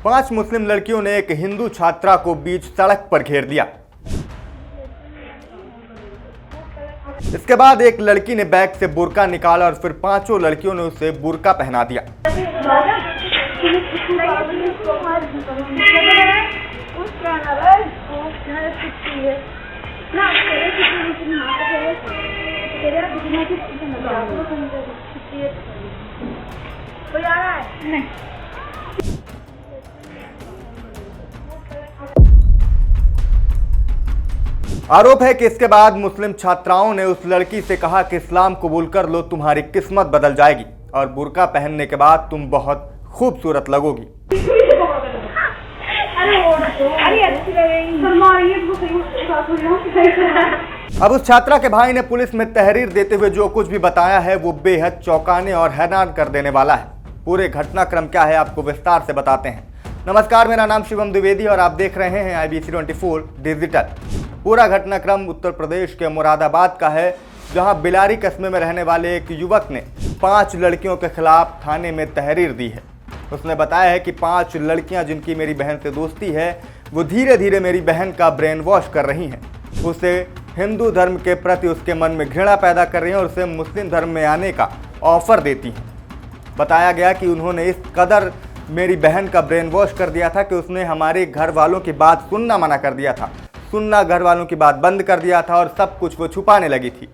5 मुस्लिम लड़कियों ने एक हिंदू छात्रा को बीच सड़क पर घेर दिया। इसके बाद एक लड़की ने बैग से बुर्का निकाला और फिर 5 लड़कियों ने उसे बुर्का पहना दिया। आरोप है कि इसके बाद मुस्लिम छात्राओं ने उस लड़की से कहा कि इस्लाम कबूल कर लो, तुम्हारी किस्मत बदल जाएगी और बुर्का पहनने के बाद तुम बहुत खूबसूरत लगोगी। अब उस छात्रा के भाई ने पुलिस में तहरीर देते हुए जो कुछ भी बताया है वो बेहद चौंकाने और हैरान कर देने वाला है। पूरे घटनाक्रम क्या है आपको विस्तार से बताते हैं। नमस्कार, मेरा नाम शिवम द्विवेदी और आप देख रहे हैं IBC 24 डिजिटल। पूरा घटनाक्रम उत्तर प्रदेश के मुरादाबाद का है, जहां बिलारी कस्बे में रहने वाले एक युवक ने 5 लड़कियों के खिलाफ थाने में तहरीर दी है। उसने बताया है कि 5 लड़कियां जिनकी मेरी बहन से दोस्ती है वो धीरे धीरे मेरी बहन का ब्रेन वॉश कर रही हैं, उसे हिंदू धर्म के प्रति उसके मन में घृणा पैदा कर रही हैं और उसे मुस्लिम धर्म में आने का ऑफर देती हैं। बताया गया कि उन्होंने इस कदर मेरी बहन का ब्रेन वॉश कर दिया था कि उसने हमारे घर वालों की बात सुनना मना कर दिया था, सुनना घर वालों की बात बंद कर दिया था और सब कुछ वो छुपाने लगी थी।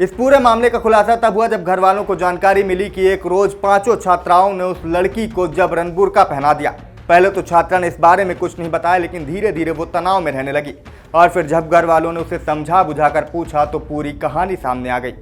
इस पूरे मामले का खुलासा तब हुआ जब घर वालों को जानकारी मिली कि एक रोज 5 छात्राओं ने उस लड़की को जबरन बुर्का पहना दिया। पहले तो छात्रा ने इस बारे में कुछ नहीं बताया, लेकिन धीरे धीरे वो तनाव में रहने लगी और फिर जब घर वालों ने उसे समझा बुझाकर पूछा तो पूरी कहानी सामने आ गई।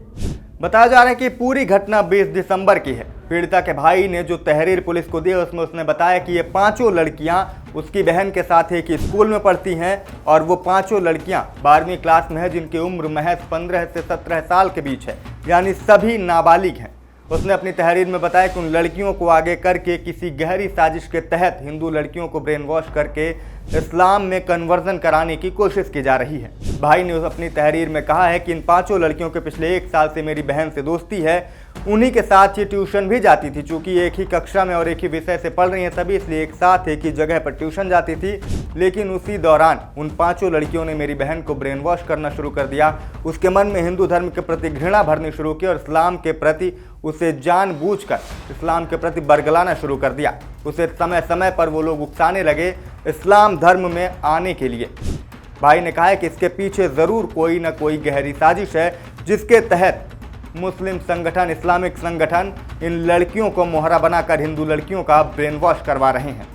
बताया जा रहा है कि पूरी घटना 20 दिसंबर की है। पीड़िता के भाई ने जो तहरीर पुलिस को दी उसमें उसने बताया कि ये 5 लड़कियां उसकी बहन के साथ एक ही स्कूल में पढ़ती हैं और वो 5 लड़कियां 12वीं क्लास में है, जिनकी उम्र महज 15 से 17 साल के बीच है, यानी सभी नाबालिग हैं। उसने अपनी तहरीर में बताया कि उन लड़कियों को आगे करके किसी गहरी साजिश के तहत हिंदू लड़कियों को ब्रेन वॉश करके इस्लाम में कन्वर्जन कराने की कोशिश की जा रही है। भाई ने अपनी तहरीर में कहा है कि इन 5 लड़कियों के पिछले 1 साल से मेरी बहन से दोस्ती है, उन्हीं के साथ ये ट्यूशन भी जाती थी। चूंकि एक ही कक्षा में और एक ही विषय से पढ़ रही हैं सभी, इसलिए एक साथ एक ही जगह पर ट्यूशन जाती थी। लेकिन उसी दौरान उन 5 लड़कियों ने मेरी बहन को ब्रेन वॉश करना शुरू कर दिया, उसके मन में हिंदू धर्म के प्रति घृणा भरनी शुरू की और इस्लाम के प्रति उसे जानबूझकर इस्लाम के प्रति बरगलाना शुरू कर दिया। उसे समय समय पर वो लोग उकसाने लगे इस्लाम धर्म में आने के लिए। भाई ने कहा है कि इसके पीछे ज़रूर कोई ना कोई गहरी साजिश है, जिसके तहत मुस्लिम संगठन, इस्लामिक संगठन इन लड़कियों को मोहरा बनाकर हिंदू लड़कियों का ब्रेन वॉश करवा रहे हैं।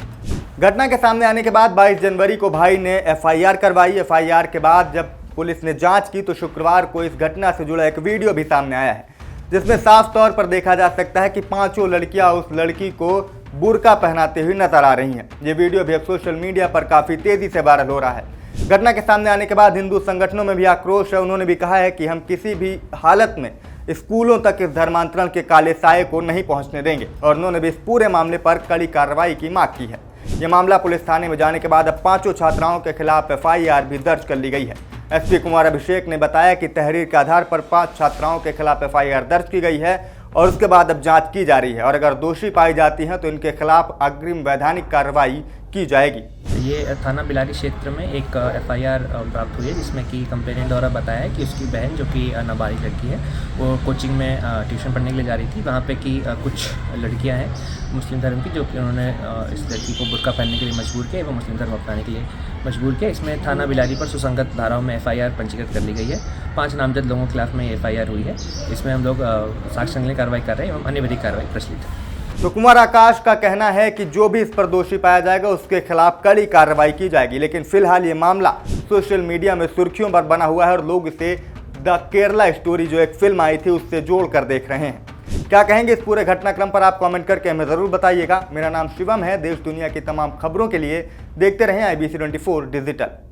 घटना के सामने आने के बाद 22 जनवरी को भाई ने FIR करवाई। FIR के बाद जब पुलिस ने जांच की तो शुक्रवार को इस घटना से जुड़ा एक वीडियो भी सामने आया है, जिसमें साफ तौर पर देखा जा सकता है कि 5 लड़कियां उस लड़की को बुर्का पहनाते हुए नजर आ रही हैं। ये वीडियो भी अब सोशल मीडिया पर काफ़ी तेज़ी से वायरल हो रहा है। घटना के सामने आने के बाद हिंदू संगठनों में भी आक्रोश है। उन्होंने भी कहा है कि हम किसी भी हालत में स्कूलों तक इस धर्मांतरण के काले साये को नहीं पहुंचने देंगे और उन्होंने भी इस पूरे मामले पर कड़ी कार्रवाई की मांग की है। यह मामला पुलिस थाने में जाने के बाद अब 5 छात्राओं के खिलाफ FIR भी दर्ज कर ली गई है। SP कुमार अभिषेक ने बताया कि तहरीर के आधार पर 5 छात्राओं के खिलाफ FIR दर्ज की गई है और उसके बाद अब जांच की जा रही है और अगर दोषी पाई जाती हैं तो इनके खिलाफ अग्रिम वैधानिक कार्रवाई की जाएगी। ये थाना बिलारी क्षेत्र में एक FIR प्राप्त हुई है, जिसमें कि कंप्लेनेंट द्वारा बताया है कि उसकी बहन जो कि नाबालिग लड़की है वो कोचिंग में ट्यूशन पढ़ने के लिए जा रही थी। वहाँ पे कि कुछ लड़कियाँ हैं मुस्लिम धर्म की जो कि उन्होंने इस लड़की को बुर्का पहनने के लिए मजबूर किया एवं मुस्लिम धर्म अपनाने के लिए मजबूर किया। इसमें थाना बिलारी पर सुसंगत धाराओं में FIR पंजीकृत कर ली गई है। 5 नामजद लोगों के खिलाफ में FIR हुई है। इसमें हम लोग साक्ष्य संकलन कार्रवाई कर रहे हैं एवं अन्य विधिक कार्रवाई प्रचलित है। तो कुमार आकाश का कहना है कि जो भी इस पर दोषी पाया जाएगा उसके खिलाफ कड़ी कार्रवाई की जाएगी। लेकिन फिलहाल ये मामला सोशल मीडिया में सुर्खियों पर बना हुआ है और लोग इसे द केरला स्टोरी जो एक फिल्म आई थी उससे जोड़कर देख रहे हैं। क्या कहेंगे इस पूरे घटनाक्रम पर आप कमेंट करके हमें ज़रूर बताइएगा। मेरा नाम शिवम है। देश दुनिया की तमाम खबरों के लिए देखते रहें IBC 24 डिजिटल।